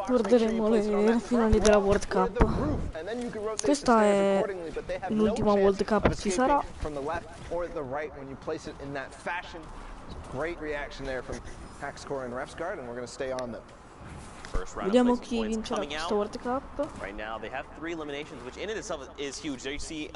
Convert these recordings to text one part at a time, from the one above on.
Guarderemo le finali della World Cup. Questa è l'ultima World Cup, ci sarà. Vediamo chi vincerà questa World Cup. Right now, they have 3 eliminations, which in itself is huge. There you see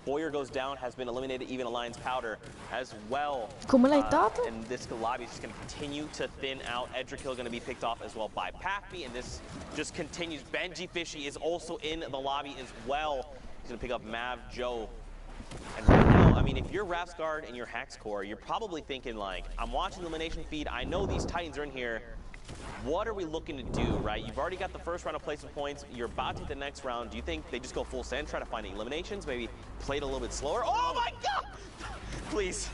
Boyer goes down, has been eliminated, even Alliance Powder as well. Come l'hai dato? And this lobby is just going to continue to thin out. Edrikill going to be picked off as well by Pappy, and this just continues. Benji Fishy is also in the lobby as well. He's going to pick up Mav Joe. And right now, I mean, if you're Rafsguard and you're Haxcore, you're probably thinking like, I'm watching the elimination feed, I know these Titans are in here. What are we looking to do, right? You've already got the first round of placement points. You're about to hit the next round. Do you think they just go full send, try to find eliminations? Maybe play it a little bit slower? Oh my God! Please.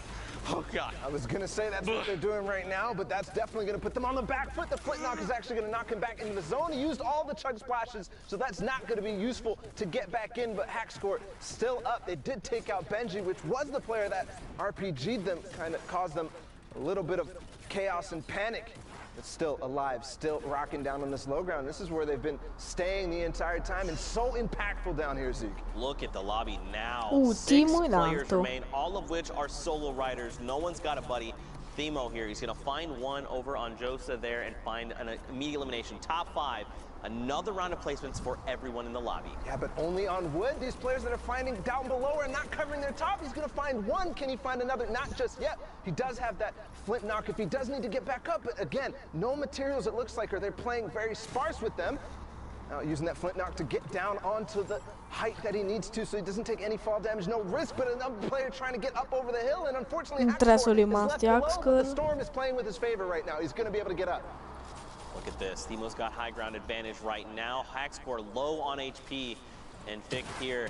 Oh God. I was gonna say that's what they're doing right now, but that's definitely gonna put them on the back foot. The flint knock is actually gonna knock him back into the zone. He used all the chug splashes, so that's not gonna be useful to get back in, but Haxcore still up. They did take out Benji, which was the player that RPG'd them, kind of caused them a little bit of chaos and panic. But still alive, still rocking down on this low ground. This is where they've been staying the entire time and so impactful down here, Zeke. Look at the lobby now. 6 players remain, all of which are solo riders. No one's got a buddy. Themo here, he's gonna find one over on Josa there and find an immediate elimination. Top 5. Another round of placements for everyone in the lobby. Yeah, but only on wood. These players that are finding down below are not covering their top. He's going to find one. Can he find another? Not just yet. He does have that flint knock if he does need to get back up. But again, no materials, it looks like, or they're playing very sparse with them. Now using that flint knock to get down onto the height that he needs to so he doesn't take any fall damage. No risk, but another player trying to get up over the hill. And unfortunately, Haxcore the storm is playing with his favor right now. He's going to be able to get up. Look at this. Themo's got high ground advantage right now. Haxcore low on HP. And Vic here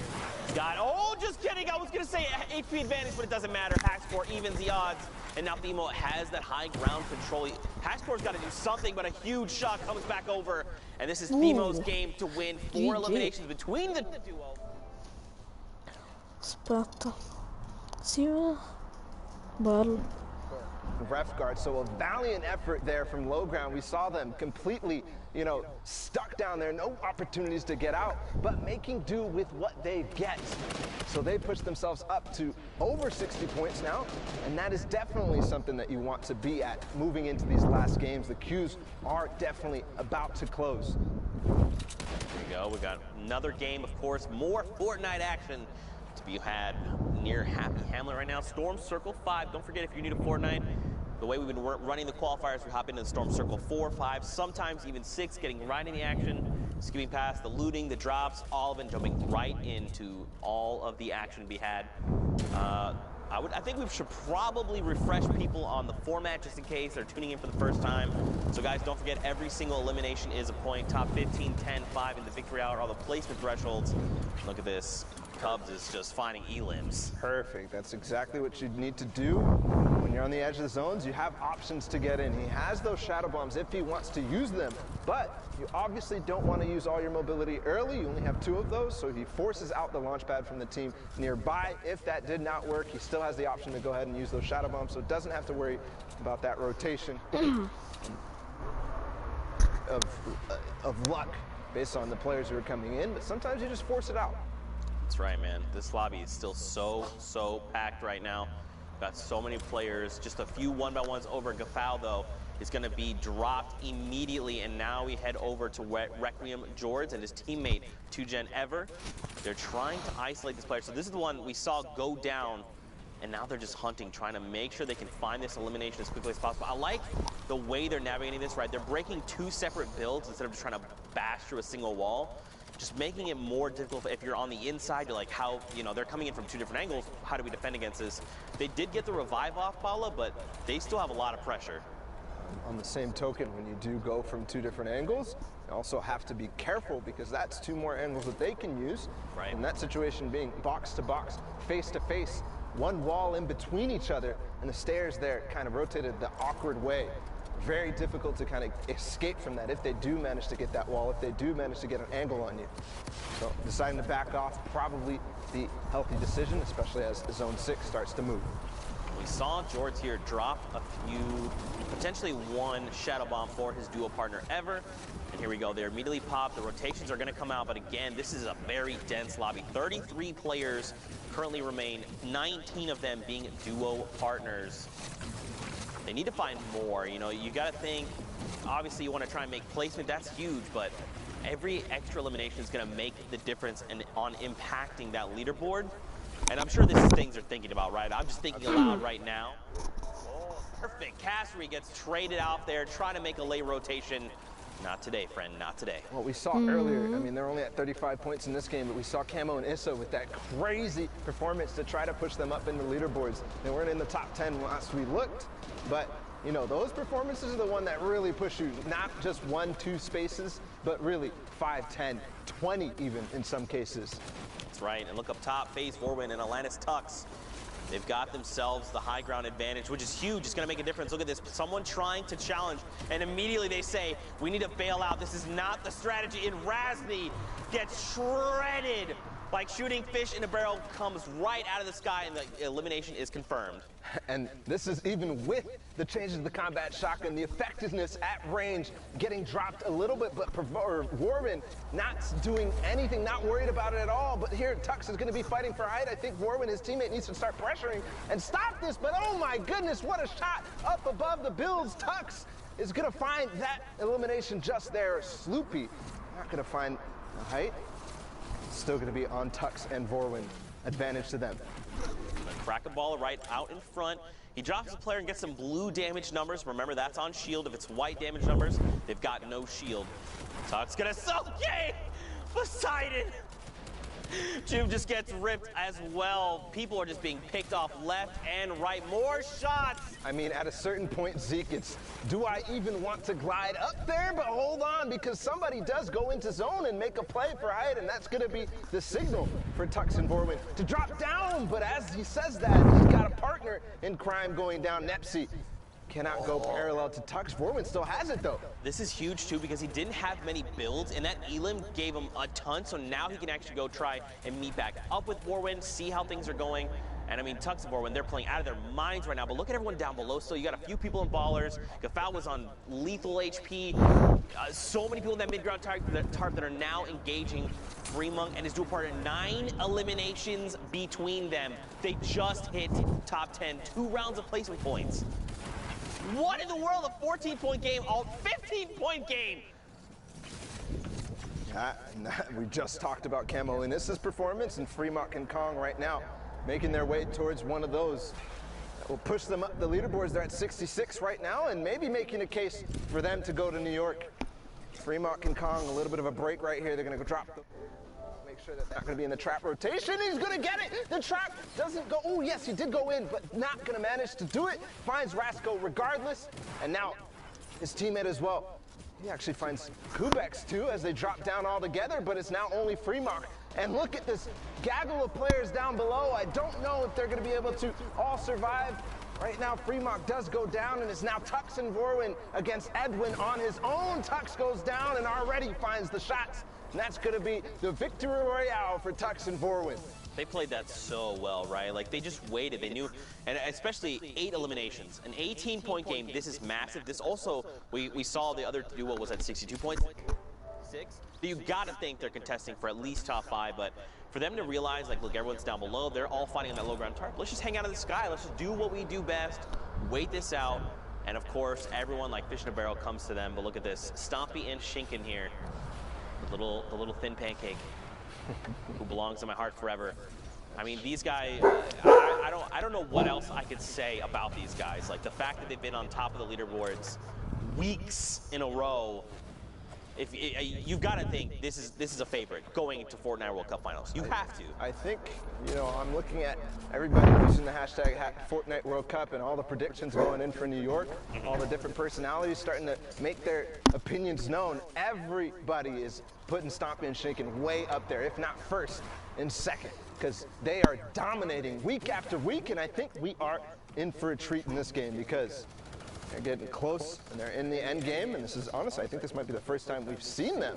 got, oh, just kidding. I was going to say HP advantage, but it doesn't matter. Haxcore evens the odds. And now Themo has that high ground control. Haxcore's got to do something, but a huge shot comes back over. And this is Themo's game to win 4 eliminations between the duo. Aspetta. Sì, bello. Ref guard, so a valiant effort there from low ground. We saw them completely, you know, stuck down there, no opportunities to get out, but making do with what they get. So they push themselves up to over 60 points now, and that is definitely something that you want to be at moving into these last games. The queues are definitely about to close. There you go. We got another game, of course, more Fortnite action to be had near Happy Hamlet right now. Storm Circle 5. Don't forget, if you're new to Fortnite, the way we've been running the qualifiers, we hop into the Storm Circle 4, 5, sometimes even 6, getting right in the action, skipping past the looting, the drops, all of it, jumping right into all of the action to be had. I think we should probably refresh people on the format just in case they're tuning in for the first time. So guys, don't forget, every single elimination is a point. Top 15, 10, 5 in the victory hour, all the placement thresholds. Look at this. Cubs is just finding elims. Perfect. That's exactly what you need to do when you're on the edge of the zones. You have options to get in. He has those shadow bombs if he wants to use them, but you obviously don't want to use all your mobility early. You only have 2 of those, so he forces out the launch pad from the team nearby. If that did not work, he still has the option to go ahead and use those shadow bombs, so doesn't have to worry about that rotation of luck based on the players who are coming in, but sometimes you just force it out. That's right, man. This lobby is still so packed right now. Got so many players. Just a few 1-by-1s over. Gafal, though, is going to be dropped immediately. And now we head over to Requiem George and his teammate, 2Gen Ever. They're trying to isolate this player. So this is the one we saw go down. And now they're just hunting, trying to make sure they can find this elimination as quickly as possible. I like the way they're navigating this, right? They're breaking 2 separate builds instead of just trying to bash through a single wall. Just making it more difficult. If you're on the inside, you're like, how, you know, they're coming in from 2 different angles. How do we defend against this? They did get the revive off, Paula, but they still have a lot of pressure. On the same token, when you do go from 2 different angles, you also have to be careful because that's 2 more angles that they can use. Right. In that situation being box to box, face to face, 1 wall in between each other, and the stairs there kind of rotated the awkward way. Very difficult to kind of escape from that if they do manage to get that wall, if they do manage to get an angle on you. So deciding to back off, probably the healthy decision, especially as Zone 6 starts to move. We saw Jords here drop a few, potentially one Shadow Bomb for his duo partner ever. And here we go, they're immediately popped. The rotations are gonna come out, but again, this is a very dense lobby. 33 players currently remain, 19 of them being duo partners. They need to find more, you know, you gotta think, obviously you wanna try and make placement, that's huge, but every extra elimination is going to make the difference on impacting that leaderboard. And I'm sure this is things they're thinking about, right? I'm just thinking aloud right now. Oh, perfect. Cassidy gets traded out there, trying to make a late rotation. Not today, friend, not today. What we saw earlier, I mean, they're only at 35 points in this game, but we saw Camo and Issa with that crazy performance to try to push them up in the leaderboards. They weren't in the top 10 last we looked, but you know, those performances are the one that really push you, not just 1, 2 spaces, but really 5, 10, 20 even in some cases. That's right, and look up top, FaZe, Vorwin, and Atlantis Tux. They've got themselves the high ground advantage, which is huge. It's going to make a difference. Look at this. Someone trying to challenge, and immediately they say, we need to bail out. This is not the strategy. And Razny gets shredded. Like shooting fish in a barrel, comes right out of the sky, and the elimination is confirmed. And this is even with the changes to the combat shotgun, the effectiveness at range getting dropped a little bit, but Warren not doing anything, not worried about it at all. But here, Tux is going to be fighting for height. I think Warren, his teammate, needs to start pressuring and stop this. But oh my goodness, what a shot up above the builds. Tux is going to find that elimination just there. Sloopy not going to find the height. Still going to be on Tux and Vorwin. Advantage to them. Crack a ball right out in front. He drops the player and gets some blue damage numbers. Remember, that's on shield. If it's white damage numbers, they've got no shield. Tux gonna okay! Poseidon! Jube just gets ripped as well. People are just being picked off left and right. More shots! I mean, at a certain point, Zeke, it's, do I even want to glide up there? But hold on, because somebody does go into zone and make a play for height, and that's going to be the signal for Tux and Vorwin to drop down. But as he says that, he's got a partner in crime going down. Nepsi cannot go parallel to Tux. Vorwin still has it, though. This is huge, too, because he didn't have many builds, and that Elim gave him a ton, so now he can actually go try and meet back up with Vorwin, see how things are going. And I mean, Tux and Vorwin, they're playing out of their minds right now, but look at everyone down below. So you got a few people in ballers. Gafal was on lethal HP. So many people in that mid-ground tarp that are now engaging Fremont and his dual partner. 9 eliminations between them. They just hit top 10. 2 rounds of placement points. What in the world? A 14-point game, all 15-point game. We just talked about Camo and Issa's performance, and Fremont and Kong right now making their way towards one of those. Will push them up the leaderboards. They're at 66 right now, and maybe making a case for them to go to New York. Fremont and Kong, a little bit of a break right here. They're going to go drop them. Make sure that they're not going to be in the trap rotation. He's going to get it. The trap doesn't go. Oh, yes, he did go in, but not going to manage to do it. Finds Rasco regardless, and now his teammate as well. He actually finds Kubex too as they drop down all together, but it's now only Fremont. And look at this gaggle of players down below. I don't know if they're going to be able to all survive. Right now, Fremont does go down, and it's now Tux and Vorwin against Edwin on his own. Tux goes down and already finds the shots. And that's going to be the victory royale for Tux and Vorwin. They played that so well, right? Like, they just waited. They knew, and especially 8 eliminations. An 18-point game, this is massive. This also, we saw the other duo was at 62 points. 6. You gotta think they're contesting for at least top 5, but for them to realize, like, look, everyone's down below, they're all fighting on that low ground tarp. Let's just hang out in the sky. Let's just do what we do best, wait this out, and of course, everyone like fish in a barrel comes to them. But look at this, Stompy and Shinken here, the little thin pancake, who belongs in my heart forever. I mean, these guys, I don't know what else I could say about these guys. Like, the fact that they've been on top of the leaderboards weeks in a row. If you've got to think this is a favorite going into Fortnite World Cup Finals. You have to. I think, you know, I'm looking at everybody using the hashtag Fortnite World Cup and all the predictions going in for New York, all the different personalities starting to make their opinions known. Everybody is putting Stompy and Shinken way up there, if not first, in second, because they are dominating week after week, and I think we are in for a treat in this game because they're getting close, and they're in the end game, and this is, honestly, I think this might be the first time we've seen them.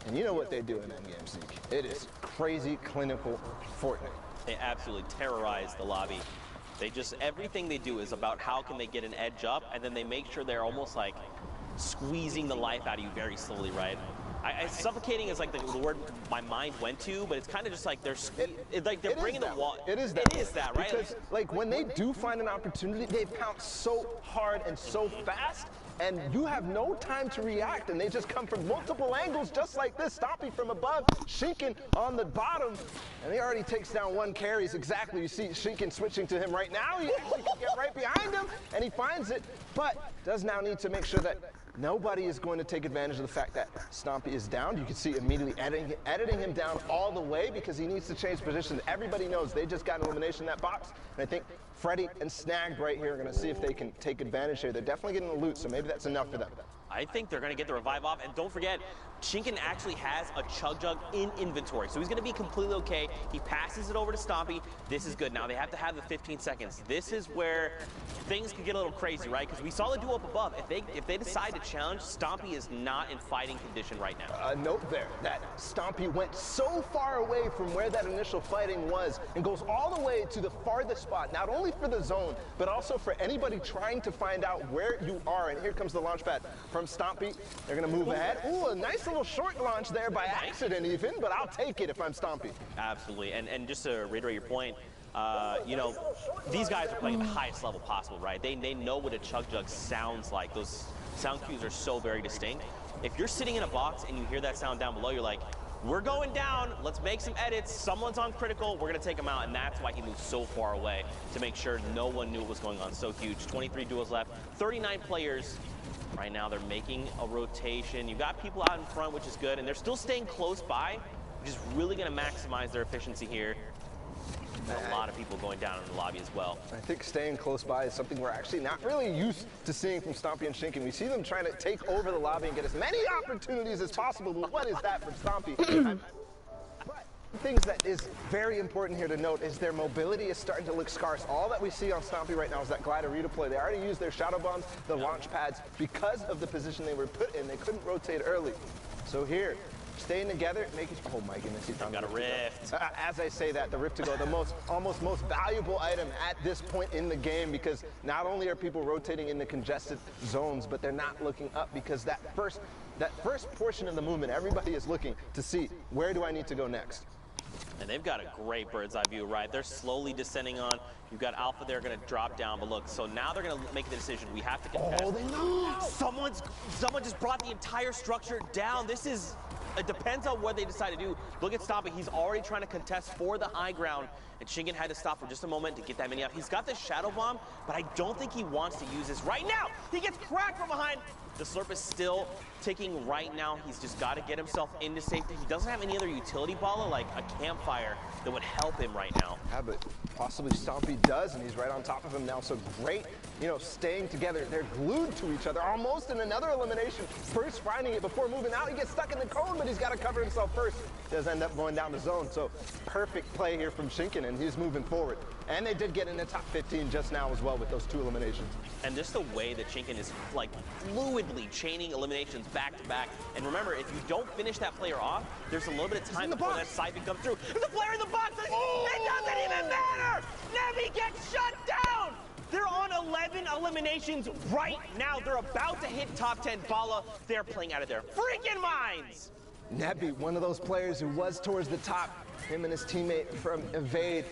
And you know what they do in end game, Zeke. It is crazy, clinical Fortnite. They absolutely terrorize the lobby. Everything they do is about how can they get an edge up, and then they make sure they're almost like squeezing the life out of you very slowly, right? Suffocating is like the word my mind went to, but it's kind of just like they're bringing the wall. It is that. It is that, right? Because like when they do find an opportunity, they pounce so hard and so fast, and you have no time to react, and they just come from multiple angles just like this. Stompy from above, Shinken on the bottom, and he already takes down one carries exactly. You see Shinken switching to him right now. He actually can get right behind him, and he finds it, but does now need to make sure that nobody is going to take advantage of the fact that Stompy is down. You can see immediately editing him down all the way because he needs to change positions. Everybody knows they just got an elimination in that box, and I think Freddy and Snagged right here are going to see if they can take advantage here. They're definitely getting the loot, so maybe that's enough for them. I think they're going to get the revive off, and don't forget, Shinken actually has a Chug Jug in inventory, so he's going to be completely okay. He passes it over to Stompy. This is good. Now they have to have the 15 seconds. This is where things could get a little crazy, right? Because we saw the duel up above. If they decide to challenge, Stompy is not in fighting condition right now. A note there that Stompy went so far away from where that initial fighting was and goes all the way to the farthest spot, not only for the zone, but also for anybody trying to find out where you are. And here comes the launch pad from Stompy. They're going to move ahead. Ooh, a nice little short launch there by accident even, but I'll take it if I'm Stompy. Absolutely, and just to reiterate your point, you know, these guys are playing at the highest level possible, right? They know what a Chug Jug sounds like. Those sound cues are so very distinct. If you're sitting in a box and you hear that sound down below, you're like, we're going down, let's make some edits, someone's on critical, we're gonna take him out, and that's why he moved so far away, to make sure no one knew what was going on. So huge. 23 duels left, 39 players. Right now they're making a rotation. You've got people out in front, which is good, and they're still staying close by, which is really gonna maximize their efficiency here. And a lot of people going down in the lobby as well. I think staying close by is something we're actually not really used to seeing from Stompy and Shinken. We see them trying to take over the lobby and get as many opportunities as possible, but what is that from Stompy? But things that is very important here to note is their mobility is starting to look scarce. All that we see on Stompy right now is that glider redeploy. They already used their shadow bombs, the launch pads, because of the position they were put in. They couldn't rotate early. So here, staying together, making, oh my goodness, he found got a rift. As I say that, the rift to go, the almost most valuable item at this point in the game, because not only are people rotating in the congested zones, but they're not looking up, because that first portion of the movement, everybody is looking to see, where do I need to go next? And they've got a great bird's eye view, right? They're slowly descending on. You've got Alpha there going to drop down, but look, so now they're going to make the decision. We have to contest. Oh, they know. Someone just brought the entire structure down. It depends on what they decide to do. Look at Stompy. He's already trying to contest for the high ground, and Shinken had to stop for just a moment to get that mini out. He's got this shadow bomb, but I don't think he wants to use this right now. He gets cracked from behind. The slurp is still ticking right now. He's just got to get himself into safety. He doesn't have any other utility baller like a campfire that would help him right now. Yeah, but possibly Stompy does, and he's right on top of him now. So great, you know, staying together. They're glued to each other, almost in another elimination. First finding it before moving out. He gets stuck in the cone, but he's got to cover himself first. Does end up going down the zone. So perfect play here from Shinken, and he's moving forward. And they did get in the top 15 just now as well with those 2 eliminations. And just the way that Shinken is like fluidly chaining eliminations back to back. And remember, if you don't finish that player off, there's a little bit of time before that siphon comes through. There's a player in the box! It doesn't even matter! Nevi gets shut down! They're on 11 eliminations right now. They're about to hit top 10. Bala, they're playing out of their freaking minds! Nevi, one of those players who was towards the top, him and his teammate from Evade,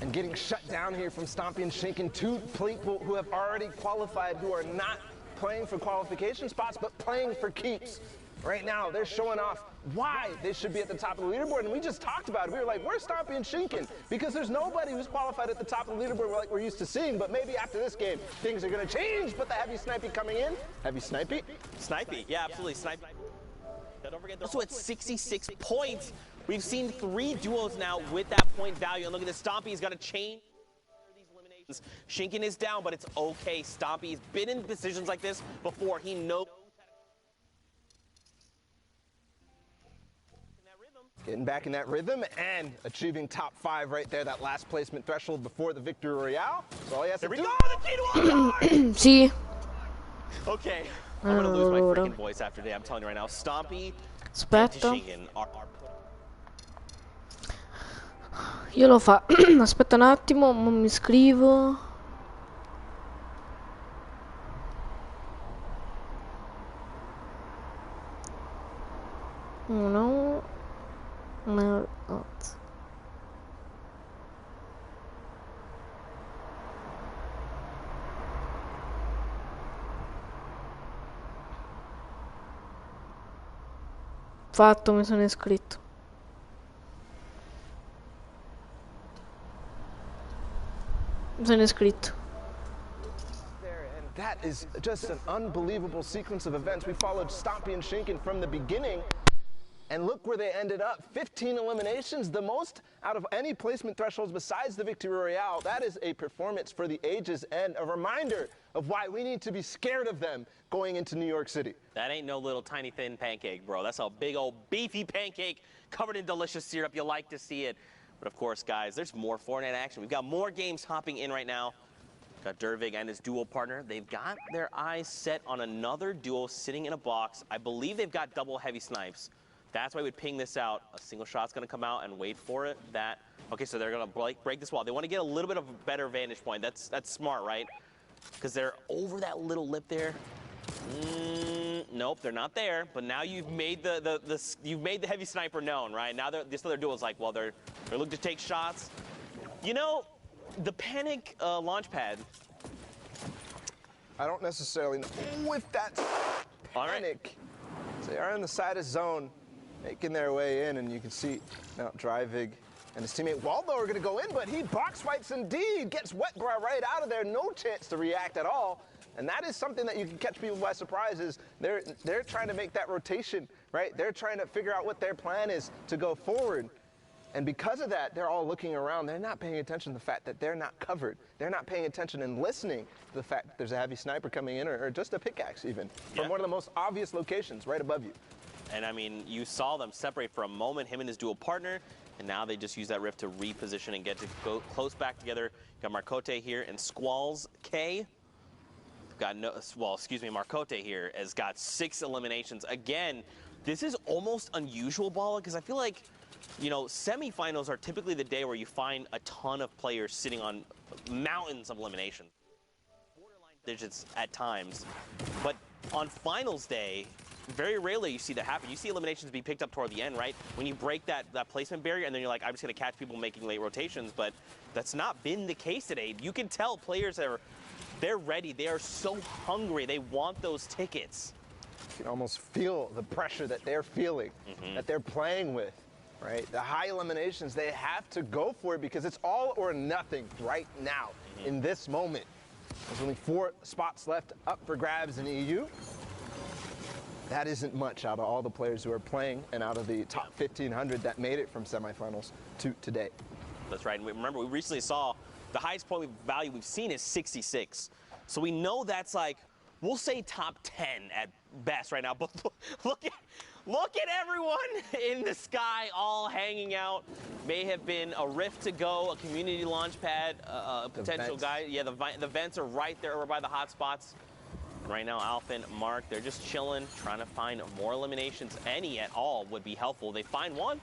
and getting shut down here from Stompy and Shinken, 2 people who have already qualified, who are not playing for qualification spots, but playing for keeps. Right now, they're showing off why they should be at the top of the leaderboard, and we just talked about it. We were like, where's Stompy and Shinken? Because there's nobody who's qualified at the top of the leaderboard like we're used to seeing, but maybe after this game, things are gonna change, but the Heavy Snipey coming in. Heavy Snipey? Snipey, yeah, absolutely, Snipey. Don't forget, they're also at 66 points. We've seen 3 duos now with that point value, and look at this, Stompy's got to change these eliminations. Shinken is down, but it's okay. Stompy's been in positions like this before. He knows. Getting back in that rhythm and achieving top 5 right there, that last placement threshold before the Victory Royale. So all he has to do. There we go, the key to See? Okay, I'm gonna lose my freaking voice after today. I'm telling you right now, Stompy and Shinken are Io lo fa. Aspetta un attimo, mi scrivo. Uno. Una. Fatto, mi sono iscritto. Mi sono iscritto. That is just an unbelievable sequence of events. We followed Stompy and Shinken from the beginning, and look where they ended up. 15 eliminations, the most out of any placement thresholds besides the Victory Royale. That is a performance for the ages and a reminder of why we need to be scared of them going into New York City. That ain't no little tiny thin pancake, bro. That's a big old beefy pancake covered in delicious syrup. You like to see it. But of course, guys, there's more Fortnite action. We've got more games hopping in right now. Got Dervig and his duo partner. They've got their eyes set on another duo sitting in a box. I believe they've got double heavy snipes. That's why we'd ping this out. A single shot's going to come out and wait for it. Okay, so they're going to break this wall. They want to get a little bit of a better vantage point. That's smart, right? Because they're over that little lip there. Nope, they're not there. But now you've made you've made the heavy sniper known, right? Now this other duo is like, well, they're looking to take shots. You know, the panic launch pad. I don't necessarily know if that's panic. So they are on the side of zone, making their way in, and you can see now Drivig and his teammate Waldo are going to go in, but he box fights indeed, gets Wetbrow right out of there, no chance to react at all. And that is something that you can catch people by surprise is they're trying to make that rotation, right? They're trying to figure out what their plan is to go forward. And because of that, they're all looking around. They're not paying attention to the fact that they're not covered. They're not paying attention and listening to the fact that there's a heavy sniper coming in or just a pickaxe even from one of the most obvious locations right above you. And I mean, you saw them separate for a moment, him and his dual partner, and now they just use that rift to reposition and get to go close back together. Got Marcote here and Squalls K. Marcote here has got 6 eliminations. Again, this is almost unusual, Bala, because I feel like, you know, semifinals are typically the day where you find a ton of players sitting on mountains of eliminations. Borderline digits at times. But on finals day, very rarely you see that happen. You see eliminations be picked up toward the end, right? When you break that placement barrier and then you're like, I'm just going to catch people making late rotations. But that's not been the case today. You can tell players they're ready. They are so hungry. They want those tickets. You can almost feel the pressure that they're feeling, that they're playing with. Right, the high eliminations, they have to go for it because it's all or nothing right now in this moment. There's only 4 spots left up for grabs in EU. That isn't much out of all the players who are playing and out of the top 1,500 that made it from semifinals to today. That's right. And remember, we recently saw the highest point value we've seen is 66. So we know that's like, we'll say top 10 at best right now. But look at everyone in the sky all hanging out. May have been a rift to go, a community launch pad, a potential guy. Yeah, the vents are right there over by the hot spots. Right now, Alpha and Mark, they're just chilling, trying to find more eliminations. Any at all would be helpful. They find one.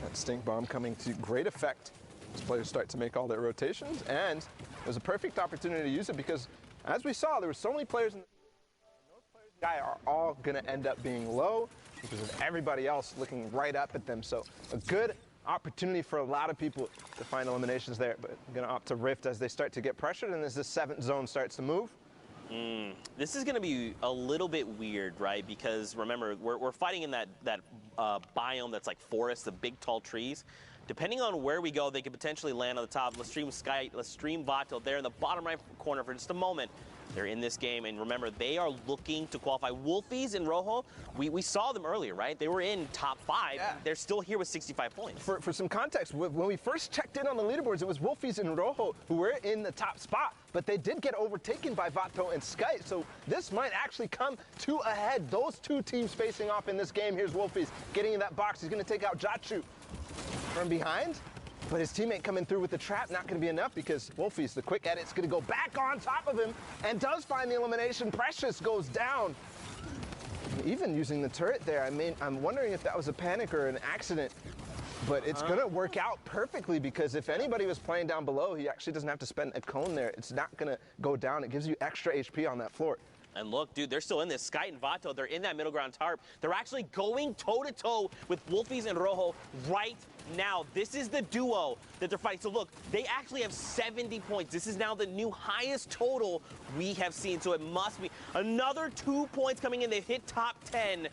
That stink bomb coming to great effect as players start to make all their rotations. And it was a perfect opportunity to use it because, as we saw, there were so many players in the guy are all going to end up being low because of everybody else looking right up at them. So a good opportunity for a lot of people to find eliminations there, but I'm going to opt to rift as they start to get pressured and as the 7th zone starts to move. This is going to be a little bit weird, right? Because remember, we're fighting in that biome that's like forest, the big tall trees. Depending on where we go, they could potentially land on the top. Let's stream Vato there in the bottom right corner for just a moment. They're in this game, and remember, they are looking to qualify. Wolfies and Rojo, we saw them earlier, right? They were in top 5. Yeah. They're still here with 65 points. For some context, when we first checked in on the leaderboards, it was Wolfies and Rojo who were in the top spot, but they did get overtaken by Vato and Sky, so this might actually come to a head. Those 2 teams facing off in this game. Here's Wolfies getting in that box. He's going to take out Jachu from behind. But his teammate coming through with the trap, not going to be enough because Wolfies, the quick edit's going to go back on top of him and does find the elimination. Precious goes down. Even using the turret there, I mean, I'm wondering if that was a panic or an accident. But it's going to work out perfectly because if anybody was playing down below, he actually doesn't have to spend a cone there. It's not going to go down. It gives you extra HP on that floor. And look, dude, they're still in this. Sky and Vato, they're in that middle ground tarp. They're actually going toe-to-toe with Wolfies and Rojo right now. This is the duo that they're fighting. So look, they actually have 70 points. This is now the new highest total we have seen. So it must be another 2 points coming in. They've hit top 10.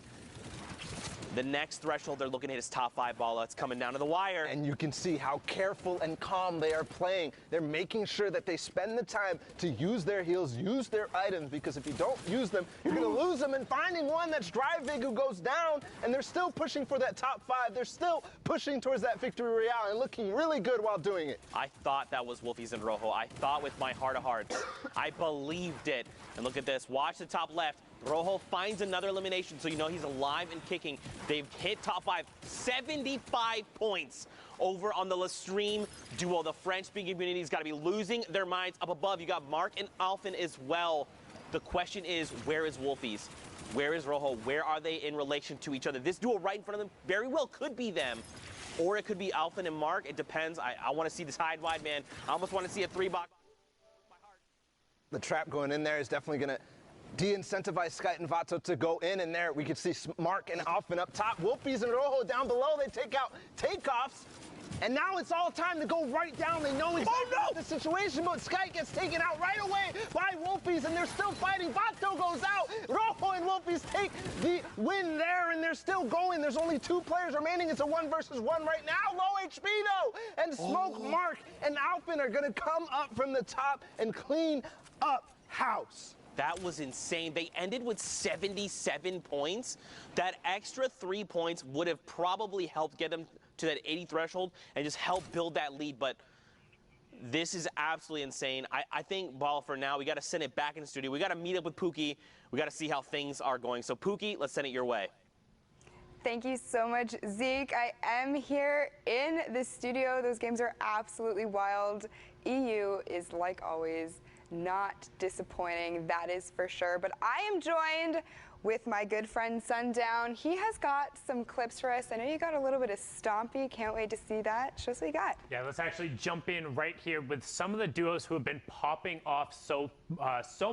The next threshold they're looking at is top 5 ball. It's coming down to the wire. And you can see how careful and calm they are playing. They're making sure that they spend the time to use their heals, use their items, because if you don't use them, you're going to lose them. And finding one that's Drivig who goes down, and they're still pushing for that top 5. They're still pushing towards that victory royale and looking really good while doing it. I thought that was Wolfies and Rojo. I thought with my heart of hearts. I believed it. And look at this. Watch the top left. Rojo finds another elimination, so you know he's alive and kicking. They've hit top 5, 75 points over on the Lestream duo. The French-speaking community's got to be losing their minds. Up above, you got Mark and Alphen as well. The question is, where is Wolfies? Where is Rojo? Where are they in relation to each other? This duo right in front of them very well could be them. Or it could be Alphen and Mark. It depends. I want to see this hide wide, man. I almost want to see a 3-box. The trap going in there is definitely going to de-incentivize Sky and Vato to go in, and there we can see Mark and Alphen up top. Wolfies and Rojo down below. They take out takeoffs. And now it's all time to go right down. They know exactly the situation, but Sky gets taken out right away by Wolfies, and they're still fighting. Vato goes out. Rojo and Wolfies take the win there, and they're still going. There's only 2 players remaining. It's a 1 versus 1 right now. Low HP, though. And Smoke, Mark, and Alphen are going to come up from the top and clean up house. That was insane. They ended with 77 points. That extra 3 points would have probably helped get them to that 80 threshold and just help build that lead. But this is absolutely insane. I think, Ball, for now, we got to send it back in the studio. We got to meet up with Pookie. We got to see how things are going. So, Pookie, let's send it your way. Thank you so much, Zeke. I am here in the studio. Those games are absolutely wild. EU is, like always, not disappointing, that is for sure. But I am joined with my good friend Sundown. He has got some clips for us. I know you got a little bit of Stompy. Can't wait to see that. Show us what you got. Yeah, let's actually jump in right here with some of the duos who have been popping off so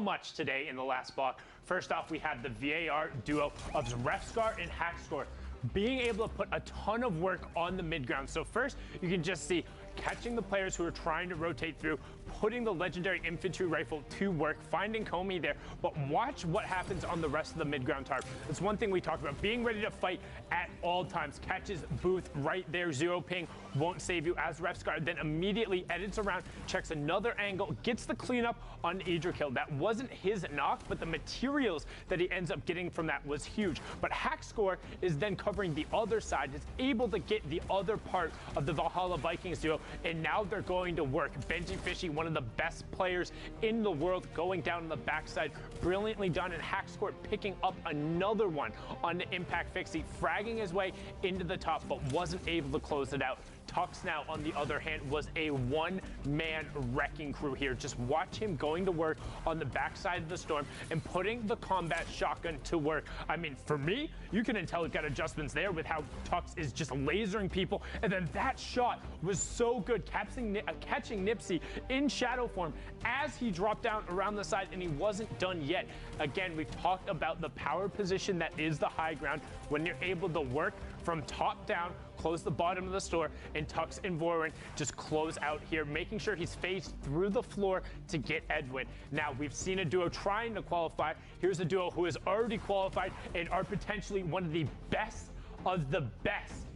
much today in the last block. First off, we had the VAR duo of Refscar and Hackscore being able to put a ton of work on the mid ground. So first, you can just see catching the players who are trying to rotate through, putting the legendary infantry rifle to work, finding Comey there. But watch what happens on the rest of the mid-ground tarp. That's one thing we talked about, being ready to fight at all times. Catches Booth right there, 0 ping, won't save you as Refscar, then immediately edits around, checks another angle, gets the cleanup on Idrikill. That wasn't his knock, but the materials that he ends up getting from that was huge. But Hackscore is then covering the other side, is able to get the other part of the Valhalla Vikings duo, and now they're going to work. Benji Fishy, one of the best players in the world, going down on the backside, brilliantly done, and Hackscore picking up another one on the Impact Fixie, fragging his way into the top, but wasn't able to close it out. Tux now, on the other hand, was a one-man wrecking crew here. Just watch him going to work on the backside of the storm and putting the combat shotgun to work. I mean, for me, you can tell it got adjustments there with how Tux is just lasering people. And then that shot was so good, catching Nipsey in shadow form as he dropped down around the side, and he wasn't done yet. Again, we've talked about the power position that is the high ground when you're able to work from top down, close the bottom of the store, and Tux and Vorin just close out here, making sure he's phased through the floor to get Edwin. Now, we've seen a duo trying to qualify. Here's a duo who has already qualified and are potentially one of the best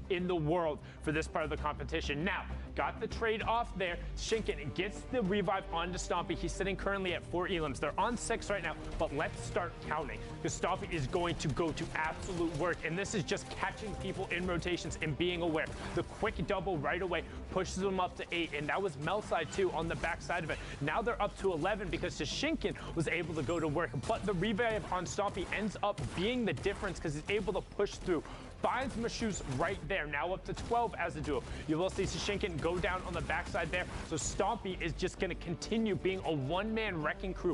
in the world for this part of the competition. Now, got the trade off there. Shinken gets the revive onto Stompy. He's sitting currently at 4 elims. They're on 6 right now, but let's start counting, because Stompy is going to go to absolute work, and this is just catching people in rotations and being aware. The quick double right away pushes them up to 8, and that was Melside too on the back side of it. Now they're up to 11 because Shinken was able to go to work, but the revive on Stompy ends up being the difference because he's able to push through. Finds Mashus right there, now up to 12 as a duo. You will see Shinken go down on the backside there, so Stompy is just going to continue being a one-man wrecking crew.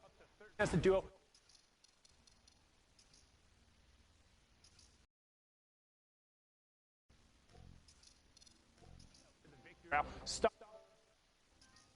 Up to 13 as a duo. Start